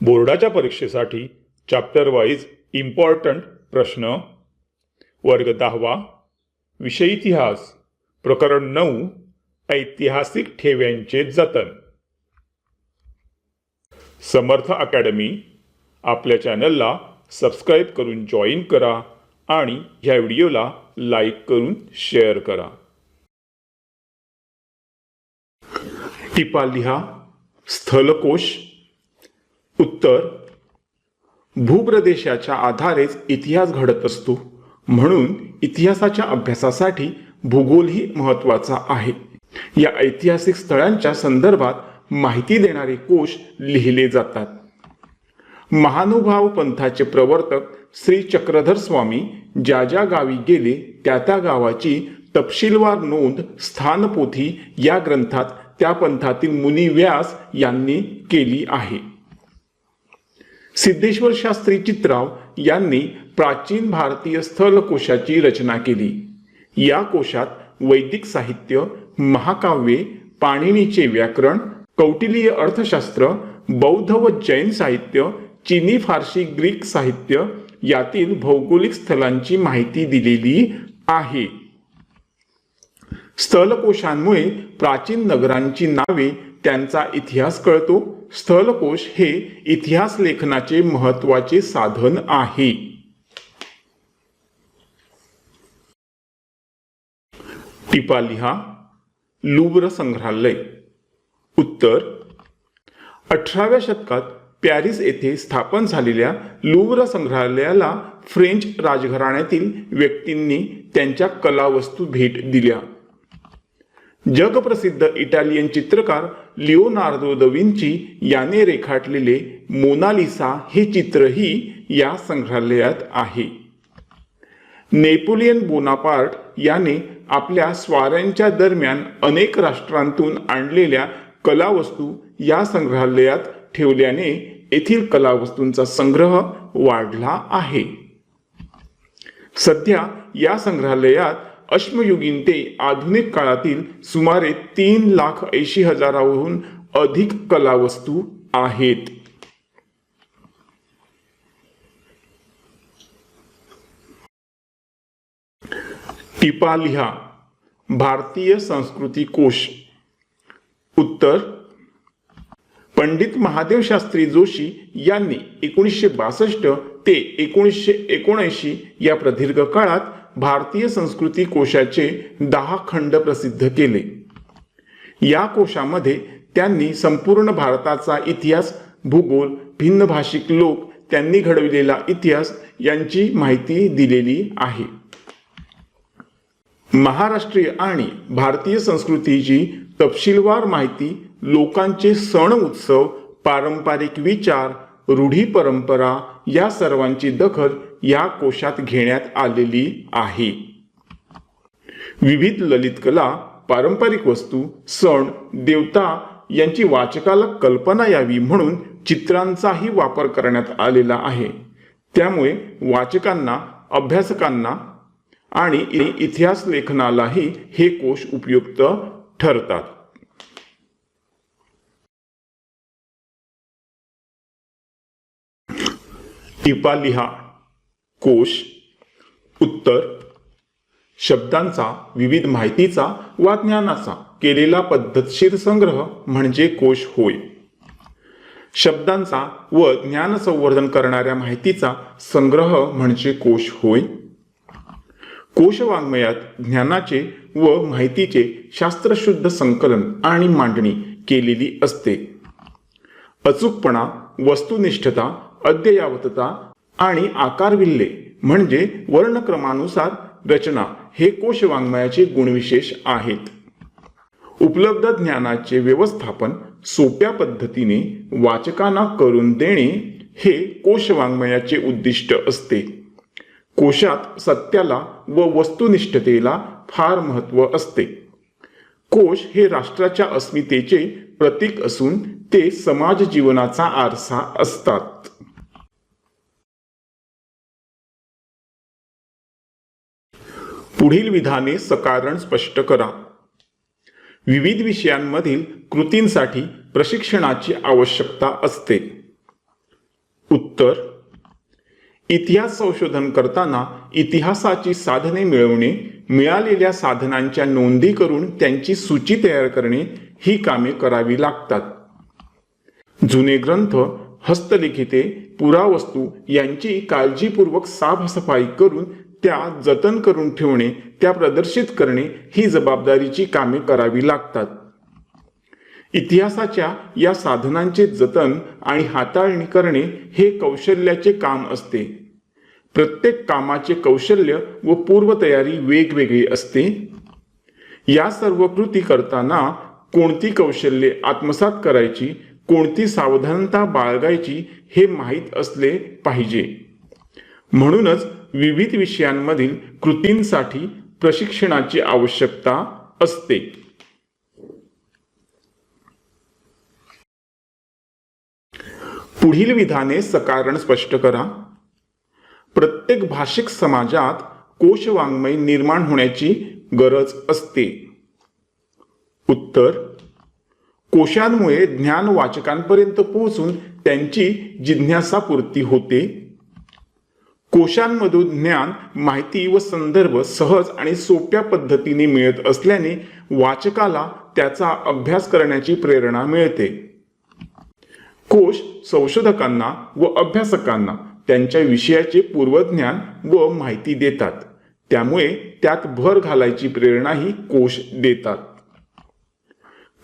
बोर्डाच्या परीक्षेसाठी chapter wise important प्रश्न वर्ग 10वा विषय इतिहास प्रकरण 9 ऐतिहासिक ठेव्यांचे जतन. समर्थ अकॅडमी आपल्या चॅनलला सबस्क्राईब करून जॉईन करा आणि ह्या व्हिडिओला लाईक करून शेअर करा. टिपा लिहा. स्थलकोश. उत्तर: भूप्रदेशाच्या आधारेच इतिहास घडत असतो, म्हणून इतिहासाच्या अभ्यासासाठी भूगोल ही महत्त्वाचा आहे. या ऐतिहासिक स्थळांच्या संदर्भात माहिती देणारे कोश लिहिले जातात. महानुभाव पंथाचे प्रवर्तक श्री चक्रधर स्वामी ज्या ज्या गावी गेले त्या त्या गावाची तपशीलवार नोंद स्थानपोथी या ग्रंथात त्या पंथातील मुनी व्यास यांनी केली आहे. सिद्धेश्वर शास्त्री चित्राव यांनी प्राचीन भारतीय स्थलकोशाची रचना केली. या कोशात वैदिक साहित्य, महाकाव्ये, पाणिनीचे व्याकरण, कौटिल्य अर्थशास्त्र, बौद्ध व जैन साहित्य, चीनी, फारसी, ग्रीक साहित्य यातील भौगोलिक स्थलांची माहिती दिलेली आहे. स्थलकोशांमुळे प्राचीन नगरांची नावे, त्यांचा इतिहास कळतो. स्थलकोश हे इतिहास लेखनाचे महत्त्वाचे साधन आहे. टिपा लिहा. लुव्र संग्रहालय. उत्तर: 18व्या शतकात पॅरिस येथे स्थापन झालेल्या लुव्र संग्रहालयाला फ्रेंच राजघराण्यातील व्यक्तींनी त्यांच्या कलावस्तू भेट दिल्या. जगप्रसिद्ध इटालियन चित्रकार लिओनार्दो द विंची याने रेखाटलेले मोनालिसा हे चित्रही या संग्रहालयात आहे. नेपोलियन बोनापार्ट याने आपल्या स्वाऱ्यांच्या दरम्यान अनेक राष्ट्रांतून आणलेल्या कलावस्तू या संग्रहालयात ठेवल्याने येथील कलावस्तूंचा संग्रह वाढला आहे. सध्या या संग्रहालयात अश्मयुगीन ते आधुनिक काळातील सुमारे 3,80,000हून अधिक कलावस्तू आहेत. टिपा लिहा. भारतीय संस्कृती कोश. उत्तर: पंडित महादेव शास्त्री जोशी यांनी 1962 ते 1979 या प्रदीर्घ काळात भारतीय संस्कृती कोशाचे 10 खंड प्रसिद्ध केले. या कोशामध्ये त्यांनी संपूर्ण भारताचा इतिहास, भूगोल, भिन्न भाषिक लोक, त्यांनी घडविलेला इतिहास यांची माहिती दिलेली आहे. महाराष्ट्रीय आणि भारतीय संस्कृतीची तपशीलवार माहिती, लोकांचे सण उत्सव, पारंपरिक विचार, रूढी परंपरा या सर्वांची दखल या कोशात घेण्यात आलेली आहे. विविध ललित कला, पारंपरिक वस्तू, सण, देवता यांची वाचकाला कल्पना यावी म्हणून चित्रांचाही वापर करण्यात आलेला आहे. त्यामुळे वाचकांना, अभ्यासकांना आणि इतिहास लेखनालाही हे कोश उपयुक्त ठरतात. टिपा लिहा. कोश. उत्तर: शब्दांचा, विविध माहितीचा वा ज्ञानाचा केलेला पद्धतशीर संग्रह म्हणजे कोश होय. शब्दांचा व ज्ञान संवर्धन करणाऱ्या माहितीचा संग्रह म्हणजे कोश होय. कोश वाङ्मयात ज्ञानाचे व माहितीचे शास्त्रशुद्ध संकलन आणि मांडणी केलेली असते. अचूकपणा, वस्तुनिष्ठता, अद्ययावतता आणि आकारविल्हे म्हणजे वर्णक्रमानुसार रचना हे कोश वाङ्मयाचे गुणविशेष आहेत. उपलब्ध ज्ञानाचे व्यवस्थापन सोप्या पद्धतीने वाचकांना करून देणे हे कोश वाङ्मयाचे उद्दिष्ट असते. कोशात सत्याला व वस्तुनिष्ठतेला फार महत्त्व असते. कोश हे राष्ट्राच्या अस्मितेचे प्रतीक असून ते समाज जीवनाचा आरसा असतात. पुढील विधाने सकारण स्पष्ट करा. विविध विषयांमधील कृतींसाठी प्रशिक्षणाची आवश्यकता असते. उत्तर: इतिहास संशोधन करताना इतिहासाची साधने मिळवणे, मिळालेल्या साधनांच्या नोंदी करून त्यांची सूची तयार करणे ही कामे करावी लागतात. जुने ग्रंथ, हस्तलिखिते, पुरावस्तू यांची काळजीपूर्वक साफसफाई करून त्या जतन करून ठेवणे, त्या प्रदर्शित करणे ही जबाबदारीची कामे करावी लागतात. इतिहासाच्या या साधनांचे जतन आणि हाताळणी करणे हे कौशल्याचे काम असते. प्रत्येक कामाचे कौशल्य व पूर्वतयारी वेगवेगळी असते. या सर्व कृती करताना कोणती कौशल्ये आत्मसात करायची, कोणती सावधानता बाळगायची हे माहीत असले पाहिजे. म्हणूनच विविध विषयांमधील कृतींसाठी प्रशिक्षणाची आवश्यकता असते. पुढील विधाने सकारण स्पष्ट करा. प्रत्येक भाषिक समाजात कोशवाङ्मय निर्माण होण्याची गरज असते. उत्तर: कोशांमुळे ज्ञान वाचकांपर्यंत पोहोचून त्यांची जिज्ञासापूर्ती होते. कोशांमधून ज्ञान, माहिती व संदर्भ सहज आणि सोप्या पद्धतीने मिळत असल्याने वाचकाला त्याचा अभ्यास करण्याची प्रेरणा मिळते. कोश संशोधकांना व अभ्यासकांना त्यांच्या विषयाचे पूर्वज्ञान व माहिती देतात. त्यामुळे त्यात भर घालायची प्रेरणाही कोश देतात.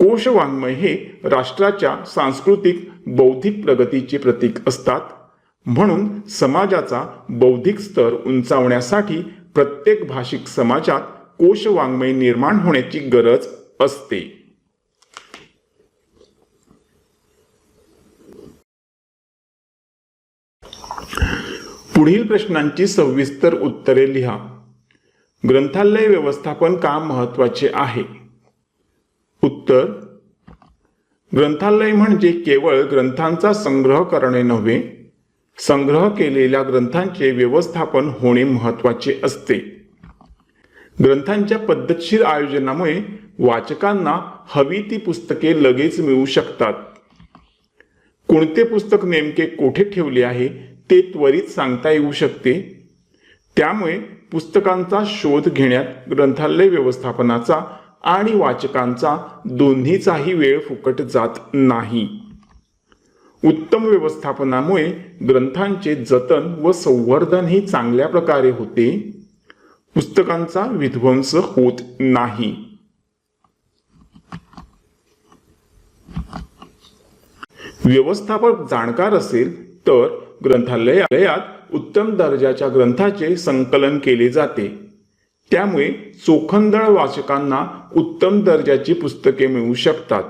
कोशवाङ्मय हे राष्ट्राच्या सांस्कृतिक बौद्धिक प्रगतीचे प्रतीक असतात. म्हणून समाजाचा बौद्धिक स्तर उंचावण्यासाठी प्रत्येक भाषिक समाजात कोशवाङ्मय निर्माण होण्याची गरज असते. पुढील प्रश्नांची सविस्तर उत्तरे लिहा. ग्रंथालय व्यवस्थापन का महत्त्वाचे आहे? उत्तर: ग्रंथालय म्हणजे केवळ ग्रंथांचा संग्रह करणे नव्हे, संग्रह केलेल्या ग्रंथांचे व्यवस्थापन होणे महत्त्वाचे असते. ग्रंथांच्या पद्धतशीर आयोजनामुळे वाचकांना हवी ती पुस्तके लगेच मिळू शकतात. कोणते पुस्तक नेमके कोठे ठेवले आहे ते त्वरित सांगता येऊ शकते. त्यामुळे पुस्तकांचा शोध घेण्यात ग्रंथालय व्यवस्थापनाचा आणि वाचकांचा दोन्हीचाही वेळ फुकट जात नाही. उत्तम व्यवस्थापनामुळे ग्रंथांचे जतन व संवर्धनही चांगल्या प्रकारे होते. पुस्तकांचा विध्वंस होत नाही. व्यवस्थापक जाणकार असेल तर ग्रंथालयात उत्तम दर्जाच्या ग्रंथाचे संकलन केले जाते. त्यामुळे चोखंदळ वाचकांना उत्तम दर्जाची पुस्तके मिळू शकतात.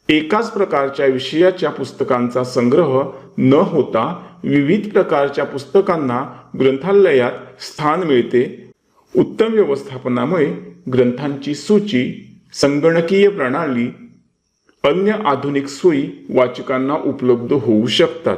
एकाच प्रकारच्या विषयाच्या पुस्तकांचा संग्रह न होता विविध प्रकारच्या पुस्तकांना ग्रंथालयात स्थान मिळते. उत्तम व्यवस्थापनामुळे ग्रंथांची सूची, संगणकीय प्रणाली, अन्य आधुनिक सोयी वाचकांना उपलब्ध होऊ शकतात.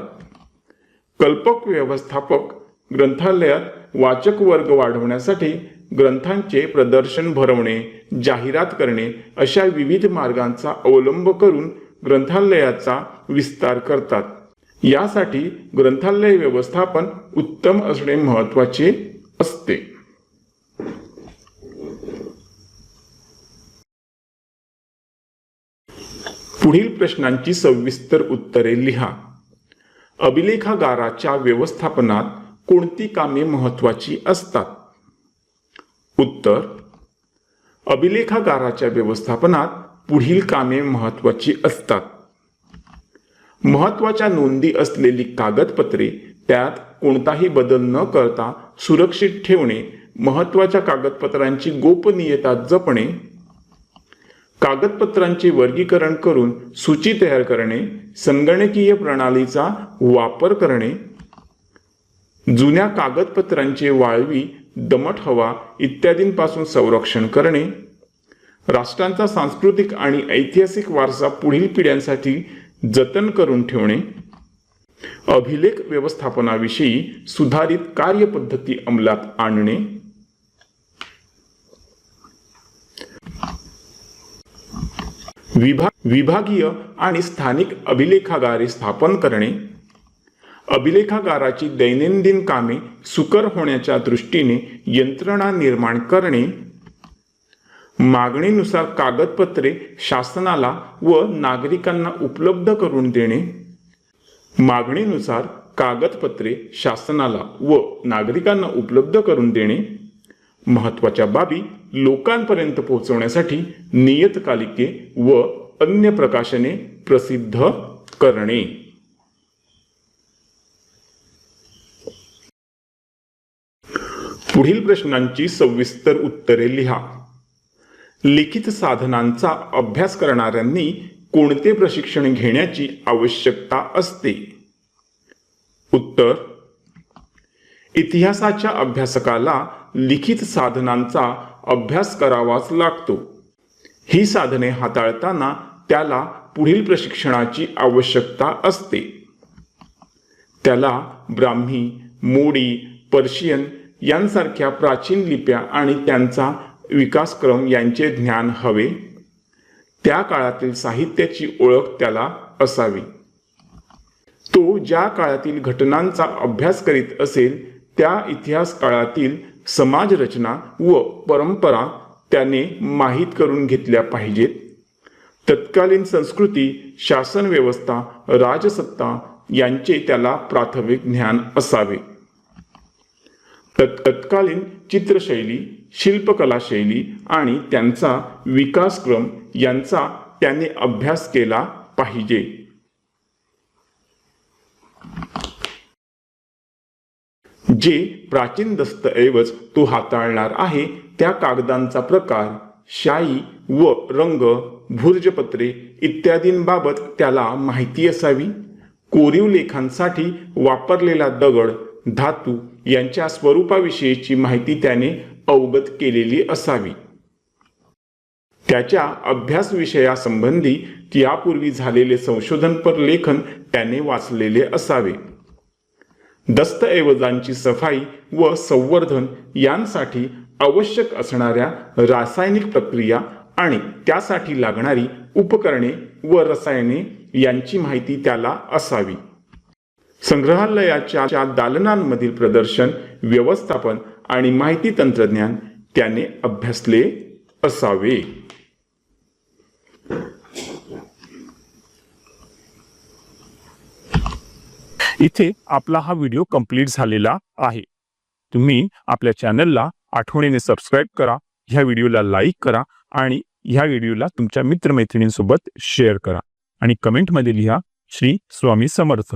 कल्पक व्यवस्थापक ग्रंथालयात वाचक वर्ग वाढवण्यासाठी ग्रंथांचे प्रदर्शन भरवणे, जाहिरात करणे अशा विविध मार्गांचा अवलंब करून ग्रंथालयाचा विस्तार करतात. यासाठी ग्रंथालय व्यवस्थापन उत्तम असणे महत्त्वाचे असते. पुढील प्रश्नांची सविस्तर उत्तरे लिहा. अभिलेखागाराच्या व्यवस्थापनात कोणती कामे महत्त्वाची असतात? उत्तर: अभिलेखागाराच्या व्यवस्थापनात पुढील कामे महत्त्वाची असतात. महत्त्वाच्या नोंदी असलेली कागदपत्रे त्यात कोणताही बदल न करता सुरक्षित ठेवणे, महत्त्वाच्या कागदपत्रांची गोपनीयता जपणे, कागदपत्रांचे वर्गीकरण करून सूची तयार करणे, संगणकीय प्रणालीचा वापर करणे, जुन्या कागदपत्रांचे वाळवी, दमट हवा इत्यादींपासून संरक्षण करणे, राष्ट्रांचा सांस्कृतिक आणि ऐतिहासिक वारसा पुढील पिढ्यांसाठी जतन करून ठेवणे, अभिलेख व्यवस्थापनाविषयी सुधारित कार्यपद्धती अंमलात आणणे, विभागीय आणि स्थानिक अभिलेखागारे स्थापन करणे, अभिलेखागाराची दैनंदिन कामे सुकर होण्याच्या दृष्टीने यंत्रणा निर्माण करणे, मागणीनुसार कागदपत्रे शासनाला व नागरिकांना उपलब्ध करून देणे, मागणीनुसार कागदपत्रे शासनाला व नागरिकांना उपलब्ध करून देणे, महत्त्वाच्या बाबी लोकांपर्यंत पोहोचवण्यासाठी नियतकालिके व अन्य प्रकाशने प्रसिद्ध करणे. पुढील प्रश्नांची सविस्तर उत्तरे लिहा. लिखित साधनांचा अभ्यास करणाऱ्यांनी कोणते प्रशिक्षण घेण्याची आवश्यकता असते? उत्तर: इतिहासाच्या अभ्यासकाला लिखित साधनांचा अभ्यास करावाच लागतो. ही साधने हाताळताना त्याला पुढील प्रशिक्षणाची आवश्यकता असते. त्याला ब्राह्मी, मोडी, पर्शियन यांसारख्या प्राचीन लिप्या आणि त्यांचा विकासक्रम यांचे ज्ञान हवे. त्या काळातील साहित्याची ओळख त्याला असावी. तो ज्या काळातील घटनांचा अभ्यास करीत असेल त्या इतिहास काळातील समाजरचना व परंपरा त्याने माहीत करून घेतल्या पाहिजेत. तत्कालीन संस्कृती, शासन व्यवस्था, राजसत्ता यांचे त्याला प्राथमिक ज्ञान असावे. तत्कालीन चित्रशैली, शिल्पकला शैली आणि त्यांचा विकासक्रम यांचा त्याने अभ्यास केला पाहिजे. जे प्राचीन दस्तऐवज तो हाताळणार आहे त्या कागदांचा प्रकार, शाई व रंग, भुर्जपत्रे इत्यादींबाबत त्याला माहिती असावी. कोरीव लेखांसाठी वापरलेला दगड, धातू यांच्या स्वरूपाविषयीची माहिती त्याने अवगत केलेली असावी. त्याच्या अभ्यास विषयासंबंधी यापूर्वी झालेले संशोधनपर लेखन त्याने वाचलेले असावे. दस्तऐवजांची सफाई व संवर्धन यांसाठी आवश्यक असणाऱ्या रासायनिक प्रक्रिया आणि त्यासाठी लागणारी उपकरणे व रसायने यांची माहिती त्याला असावी. संग्रहालयाच्या दालनांमधील प्रदर्शन, व्यवस्थापन आणि माहिती तंत्रज्ञान त्याने अभ्यासले असावे. इथे आपला हा व्हिडिओ कंप्लीट झालेला आहे. तुम्ही आपल्या चॅनलला आठवणीने सबस्क्राईब करा, ह्या व्हिडिओला लाईक करा आणि ह्या व्हिडिओला तुमच्या मित्रमैत्रिणींसोबत शेअर करा आणि कमेंटमध्ये लिहा श्री स्वामी समर्थ.